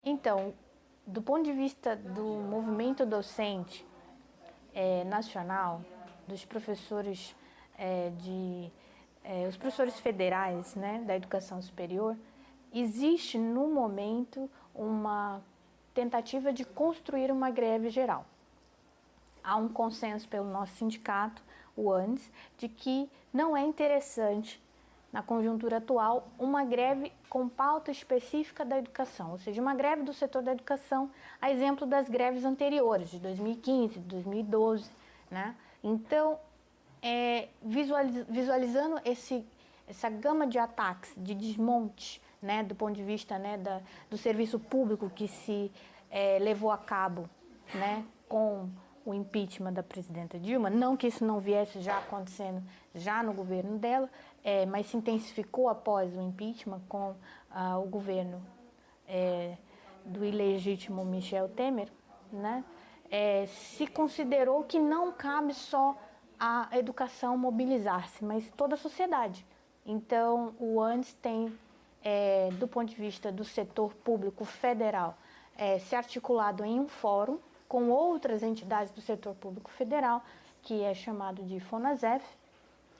Então, do ponto de vista do movimento docente nacional, dos professores os professores federais, né, da educação superior, existe no momento uma tentativa de construir uma greve geral. Há um consenso pelo nosso sindicato, o ANES, de que não é interessante, na conjuntura atual, uma greve com pauta específica da educação, ou seja, uma greve do setor da educação, a exemplo das greves anteriores, de 2015, de 2012, né? Então, visualizando essa gama de ataques, de desmonte, né, do ponto de vista, né, do serviço público que se levou a cabo, né, com o impeachment da presidenta Dilma, não que isso não viesse já acontecendo já no governo dela, mas se intensificou após o impeachment com o governo do ilegítimo Michel Temer, né, se considerou que não cabe só a educação mobilizar-se, mas toda a sociedade. Então, o ANES tem, do ponto de vista do setor público federal, se articulado em um fórum com outras entidades do setor público federal, que é chamado de FONASEF,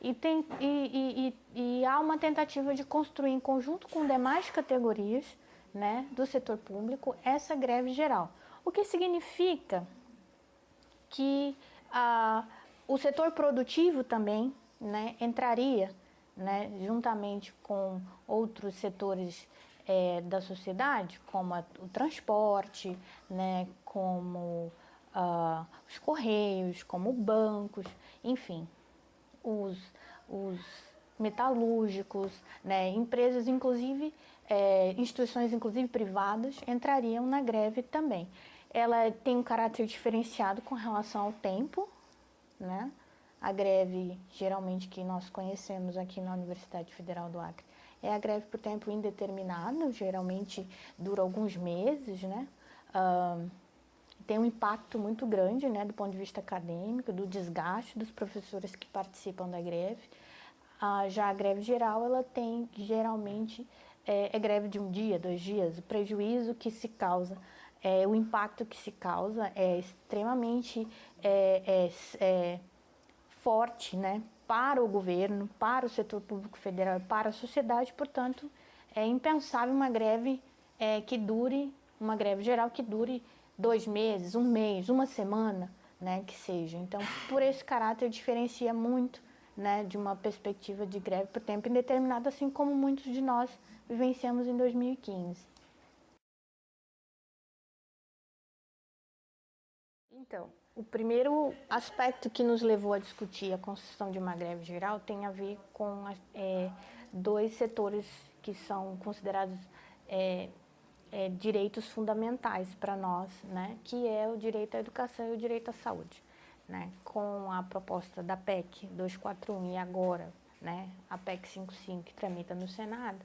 e há uma tentativa de construir, em conjunto com demais categorias, né, do setor público, essa greve geral. O que significa que o setor produtivo também, né, entraria, né, juntamente com outros setores da sociedade, como o transporte, né, como os correios, como bancos, enfim, os metalúrgicos, né, empresas, inclusive, instituições, inclusive privadas, entrariam na greve também. Ela tem um caráter diferenciado com relação ao tempo, né? A greve, geralmente, que nós conhecemos aqui na Universidade Federal do Acre, é a greve por tempo indeterminado, geralmente dura alguns meses, né? Tem um impacto muito grande, né, do ponto de vista acadêmico, do desgaste dos professores que participam da greve. Já a greve geral, ela tem, geralmente, greve de um dia, 2 dias, o prejuízo que se causa, o impacto que se causa é extremamente forte, né, para o governo, para o setor público federal, para a sociedade. Portanto, é impensável uma greve uma greve geral que dure 2 meses, 1 mês, 1 semana, né, que seja. Então, por esse caráter, diferencia muito, né, de uma perspectiva de greve por tempo indeterminado, assim como muitos de nós vivenciamos em 2015. Então, o primeiro aspecto que nos levou a discutir a construção de uma greve geral tem a ver com 2 setores que são considerados direitos fundamentais para nós, né, que é o direito à educação e o direito à saúde. Né, com a proposta da PEC 241 e agora, né, a PEC 55 que tramita no Senado,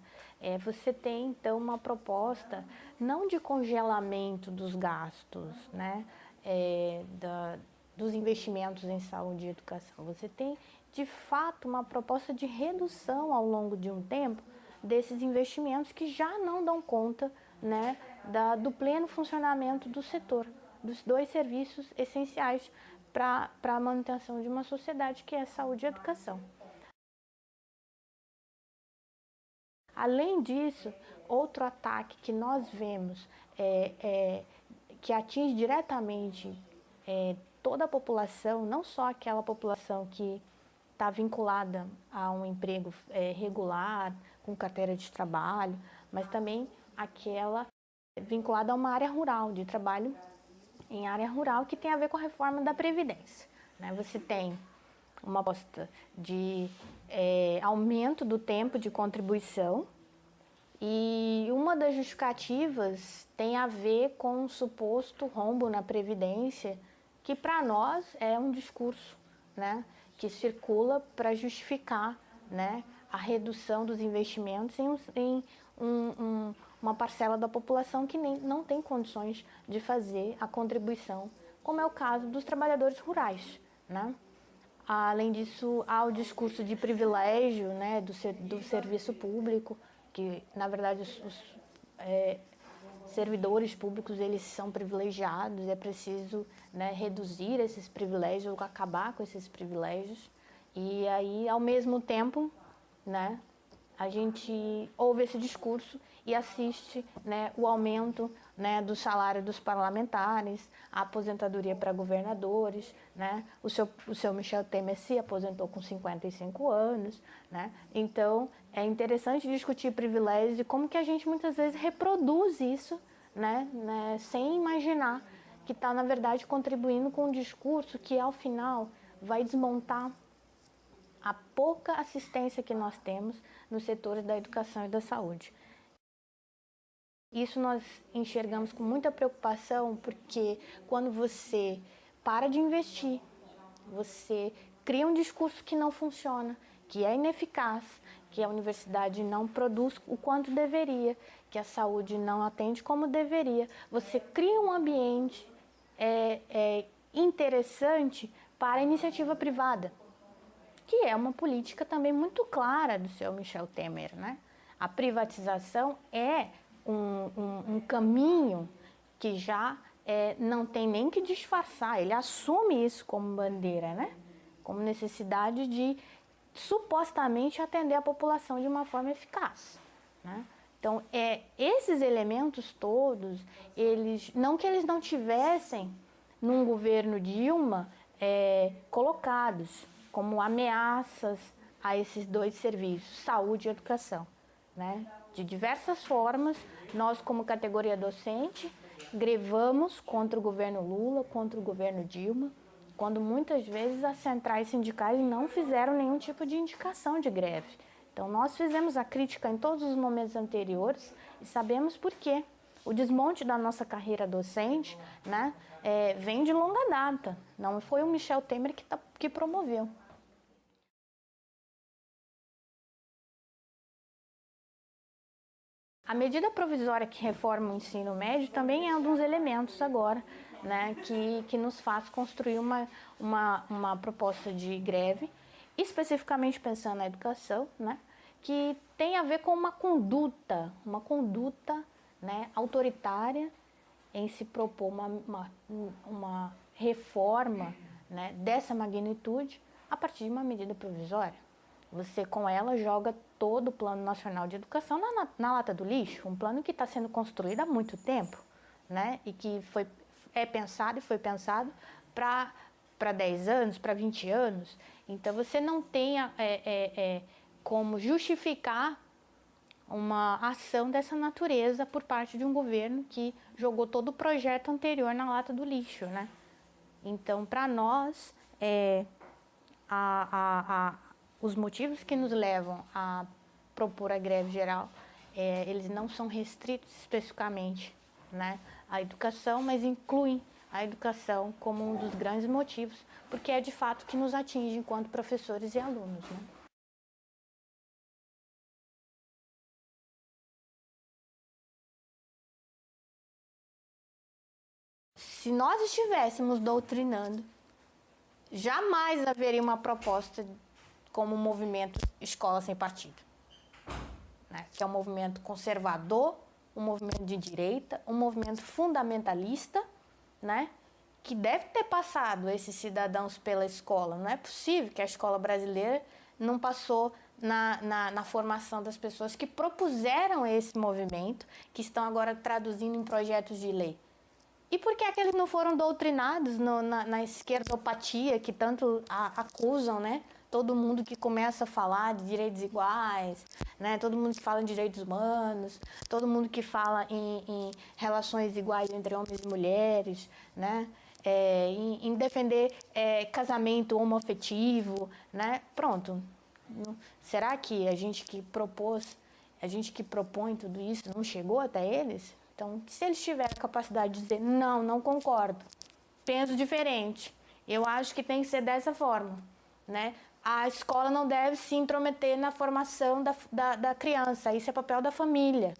você tem então uma proposta não de congelamento dos gastos, né, dos investimentos em saúde e educação, você tem de fato uma proposta de redução ao longo de um tempo desses investimentos que já não dão conta, né, do pleno funcionamento do setor, dos 2 serviços essenciais para a manutenção de uma sociedade, que é a saúde e a educação. Além disso, outro ataque que nós vemos que atinge diretamente toda a população, não só aquela população que está vinculada a um emprego regular, com carteira de trabalho, mas também aquela vinculada a uma área rural, de trabalho em área rural, que tem a ver com a reforma da Previdência. Né? Você tem uma proposta de aumento do tempo de contribuição, e uma das justificativas tem a ver com um suposto rombo na Previdência, que para nós é um discurso, né, que circula para justificar, né, a redução dos investimentos em uma parcela da população que não tem condições de fazer a contribuição, como é o caso dos trabalhadores rurais. Né? Além disso, há o discurso de privilégio, né, do serviço público, que na verdade servidores públicos, eles são privilegiados, é preciso, né, reduzir esses privilégios ou acabar com esses privilégios. E aí, ao mesmo tempo, né, a gente ouve esse discurso e assiste, né, o aumento, né, do salário dos parlamentares, a aposentadoria para governadores, né, o seu Michel Temer se aposentou com 55 anos, né, então é interessante discutir privilégios e como que a gente muitas vezes reproduz isso, né, sem imaginar que está, na verdade, contribuindo com um discurso que, ao final, vai desmontar a pouca assistência que nós temos nos setores da educação e da saúde. Isso nós enxergamos com muita preocupação, porque quando você para de investir, você cria um discurso que não funciona, que é ineficaz, que a universidade não produz o quanto deveria, que a saúde não atende como deveria. Você cria um ambiente interessante para a iniciativa privada, que é uma política também muito clara do seu Michel Temer, né? A privatização é um caminho que já não tem nem que disfarçar, ele assume isso como bandeira, né? Como necessidade de supostamente atender a população de uma forma eficaz, né? Então, esses elementos todos, não que eles não tivessem num governo Dilma colocados como ameaças a esses dois serviços, saúde e educação, né? De diversas formas, nós como categoria docente, grevamos contra o governo Lula, contra o governo Dilma, quando muitas vezes as centrais sindicais não fizeram nenhum tipo de indicação de greve. Então nós fizemos a crítica em todos os momentos anteriores e sabemos por quê. O desmonte da nossa carreira docente, né, vem de longa data, não foi o Michel Temer que promoveu. A medida provisória que reforma o ensino médio também é um dos elementos agora, né, que nos faz construir uma proposta de greve, especificamente pensando na educação, né, que tem a ver com uma conduta, né, autoritária em se propor uma reforma, né, dessa magnitude a partir de uma medida provisória. Você, com ela, joga todo o Plano Nacional de Educação na lata do lixo, um plano que está sendo construído há muito tempo, né? E que foi pensado para 10 anos, para 20 anos. Então, você não tem como justificar uma ação dessa natureza por parte de um governo que jogou todo o projeto anterior na lata do lixo, né? Então, para nós, os motivos que nos levam a propor a greve geral, eles não são restritos especificamente, né, à educação, mas incluem a educação como um dos grandes motivos, porque é de fato que nos atinge enquanto professores e alunos, né? Se nós estivéssemos doutrinando, jamais haveria uma proposta como o movimento Escola Sem Partido, né? Que é um movimento conservador, um movimento de direita, um movimento fundamentalista, né? Que deve ter passado esses cidadãos pela escola. Não é possível que a escola brasileira não passou na formação das pessoas que propuseram esse movimento, que estão agora traduzindo em projetos de lei. E por que é que eles não foram doutrinados na esquerdopatia que tanto acusam, né? Todo mundo que começa a falar de direitos iguais, né? Todo mundo que fala em direitos humanos, todo mundo que fala em relações iguais entre homens e mulheres, né? Em defender casamento homoafetivo, né? Pronto. Será que a gente que propõe tudo isso não chegou até eles? Então, se eles tiverem a capacidade de dizer, não concordo, penso diferente, eu acho que tem que ser dessa forma, né? A escola não deve se intrometer na formação da criança, isso é papel da família,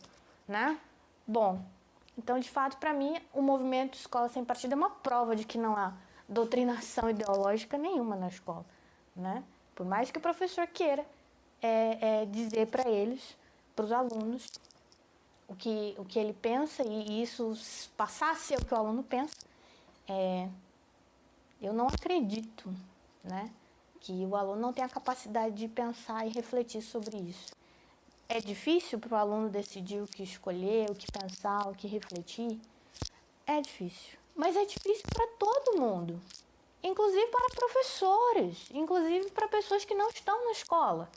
né? Bom, então, de fato, para mim, o movimento Escola Sem Partido é uma prova de que não há doutrinação ideológica nenhuma na escola, né? Por mais que o professor queira dizer para eles, para os alunos, o que ele pensa e isso passar a ser o que o aluno pensa, eu não acredito, né, que o aluno não tem a capacidade de pensar e refletir sobre isso. É difícil para o aluno decidir o que escolher, o que pensar, o que refletir? É difícil. Mas é difícil para todo mundo, inclusive para professores, inclusive para pessoas que não estão na escola.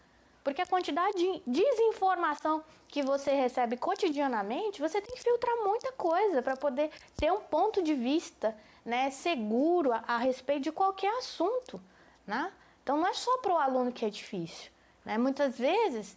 Porque a quantidade de desinformação que você recebe cotidianamente, você tem que filtrar muita coisa para poder ter um ponto de vista, né, seguro a respeito de qualquer assunto, né? Então não é só para o aluno que é difícil, né? Muitas vezes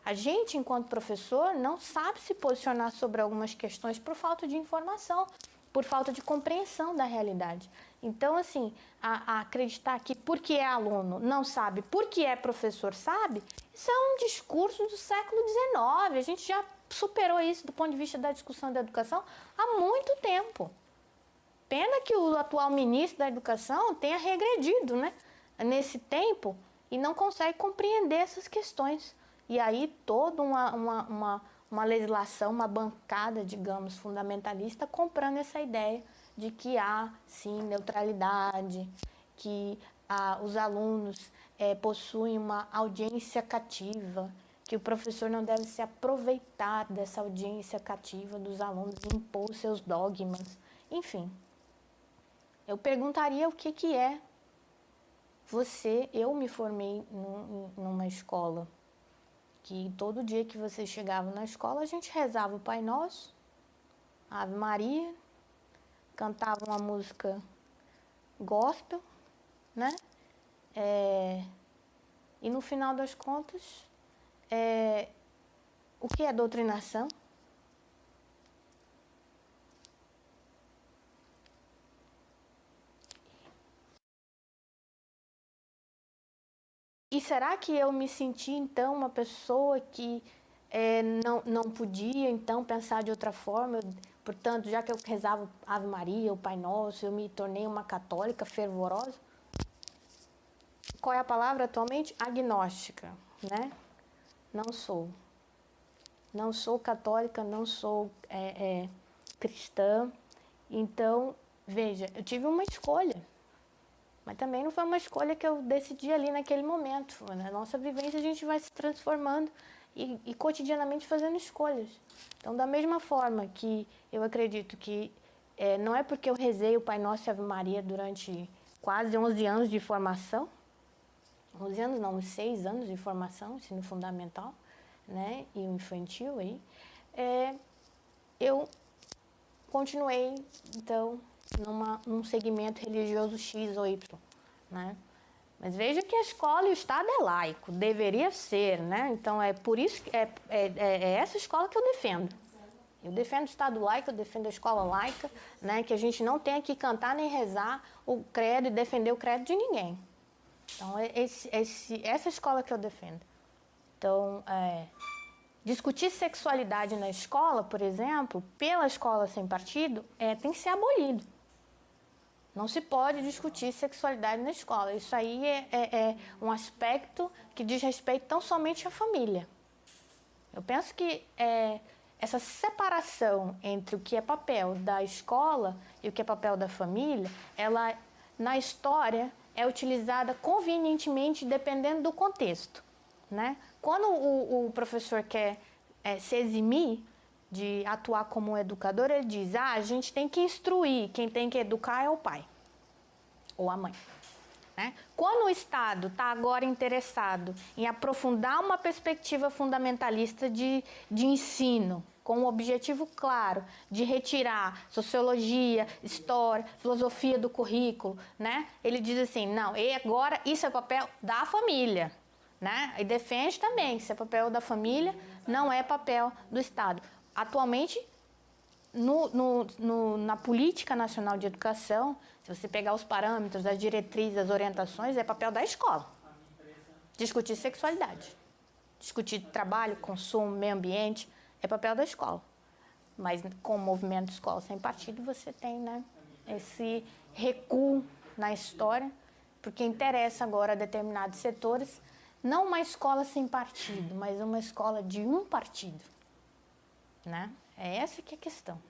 a gente, enquanto professor, não sabe se posicionar sobre algumas questões por falta de informação, por falta de compreensão da realidade. Então, assim, a acreditar que porque é aluno não sabe, porque é professor sabe, isso é um discurso do século XIX. A gente já superou isso do ponto de vista da discussão da educação há muito tempo. Pena que o atual ministro da Educação tenha regredido, né, nesse tempo e não consegue compreender essas questões. E aí toda uma legislação, uma bancada, digamos, fundamentalista comprando essa ideia de que há, sim, neutralidade, que os alunos possuem uma audiência cativa, que o professor não deve se aproveitar dessa audiência cativa dos alunos e impor seus dogmas, enfim. Eu perguntaria o que é eu me formei numa escola que todo dia que você chegava na escola a gente rezava o Pai Nosso, Ave Maria, cantava uma música gospel, né? E no final das contas, o que é doutrinação? E será que eu me senti, então, uma pessoa que não podia, então, pensar de outra forma? Portanto, já que eu rezava Ave Maria, o Pai Nosso, eu me tornei uma católica fervorosa? Qual é a palavra atualmente? Agnóstica, né? Não sou. Não sou católica, não sou cristã. Então, veja, eu tive uma escolha. Mas também não foi uma escolha que eu decidi ali naquele momento. Na nossa vivência a gente vai se transformando e cotidianamente fazendo escolhas. Então, da mesma forma que eu acredito que não é porque eu rezei o Pai Nosso e Ave Maria durante quase 11 anos de formação, 11 anos não, uns 6 anos de formação, ensino fundamental, né, e o infantil aí, eu continuei, então, num segmento religioso X ou Y, né? Mas veja que a escola e o Estado é laico, deveria ser, né? Então é por isso que é essa escola que eu defendo. Eu defendo o Estado laico, eu defendo a escola laica, né? Que a gente não tenha que cantar nem rezar o credo e defender o credo de ninguém. Então essa escola que eu defendo. Então, discutir sexualidade na escola, por exemplo, pela escola sem partido, tem que ser abolido. Não se pode discutir sexualidade na escola. Isso aí é um aspecto que diz respeito tão somente à família. Eu penso que essa separação entre o que é papel da escola e o que é papel da família, ela, na história, é utilizada convenientemente dependendo do contexto, né? Quando o professor quer se eximir de atuar como um educador, ele diz, a gente tem que instruir, quem tem que educar é o pai ou a mãe. Né? Quando o Estado está agora interessado em aprofundar uma perspectiva fundamentalista de ensino, com o objetivo claro de retirar sociologia, história, filosofia do currículo, né? Ele diz assim, não, e agora isso é papel da família. Né? E defende também que isso é papel da família, não é papel do Estado. Atualmente, na Política Nacional de Educação, se você pegar os parâmetros, as diretrizes, as orientações, é papel da escola. Discutir sexualidade, discutir trabalho, consumo, meio ambiente, é papel da escola. Mas com o movimento Escola Sem Partido, você tem, né, esse recuo na história, porque interessa agora a determinados setores, não uma escola sem partido, mas uma escola de um partido. né? É essa que é a questão.